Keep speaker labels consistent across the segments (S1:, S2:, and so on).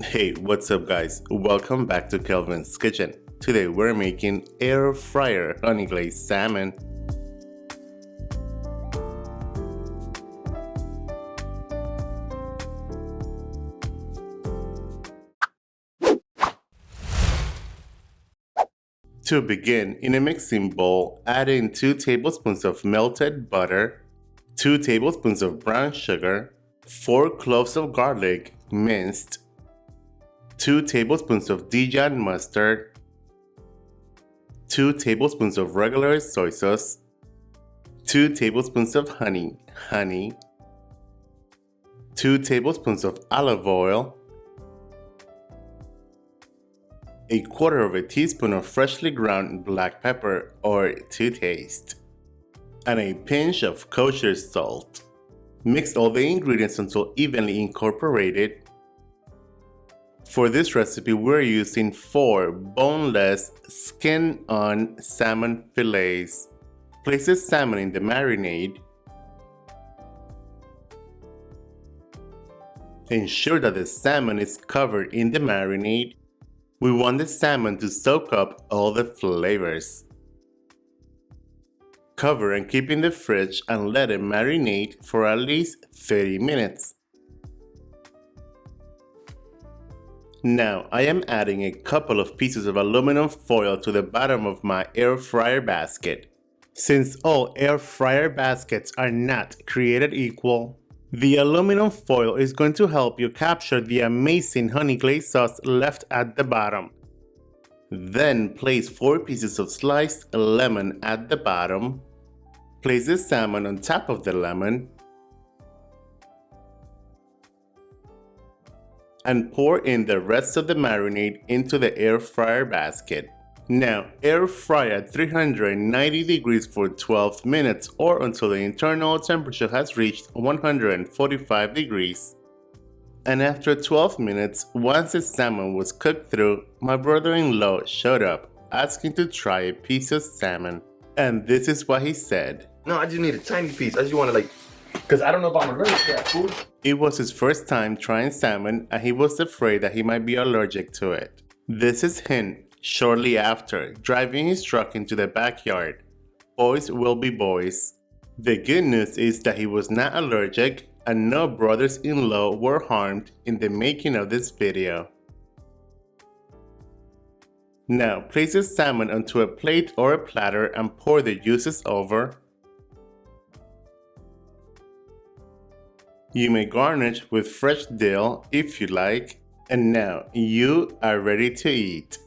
S1: Hey, what's up guys? Welcome back to Kelvin's Kitchen. Today we're making air fryer honey glazed salmon. To begin, in a mixing bowl, add in 2 tablespoons of melted butter, 2 tablespoons of brown sugar, 4 cloves of garlic minced, 2 tablespoons of Dijon mustard, 2 tablespoons of regular soy sauce, 2 tablespoons of honey, 2 tablespoons of olive oil, a quarter of a teaspoon of freshly ground black pepper or to taste, and a pinch of kosher salt. Mix all the ingredients until evenly incorporated. For this recipe, we're using 4 boneless, skin-on salmon fillets. Place the salmon in the marinade. Ensure that the salmon is covered in the marinade. We want the salmon to soak up all the flavors. Cover and keep in the fridge and let it marinate for at least 30 minutes. Now I am adding a couple of pieces of aluminum foil to the bottom of my air fryer basket. Since all air fryer baskets are not created equal, the aluminum foil is going to help you capture the amazing honey glazed sauce left at the bottom. Then place 4 pieces of sliced lemon at the bottom. Place the salmon on top of the lemon. And pour in the rest of the marinade into the air fryer basket. Now air fry at 390 degrees for 12 minutes or until the internal temperature has reached 145 degrees. And after 12 minutes, once the salmon was cooked through, my brother-in-law showed up asking to try a piece of salmon. And this is what he said.
S2: No, I just need a tiny piece. I just want to because I don't know if I'm allergic to that food.
S1: It was his first time trying salmon and he was afraid that he might be allergic to it. This is him shortly after, driving his truck into the backyard. Boys will be boys. The good news is that he was not allergic and no brothers-in-law were harmed in the making of this video. Now place the salmon onto a plate or a platter and pour the juices over. You may garnish with fresh dill if you like, and now you are ready to eat.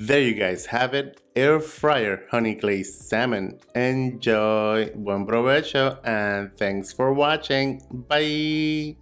S1: There you guys have it, air fryer honey glazed salmon. Enjoy, buen provecho, and thanks for watching. Bye!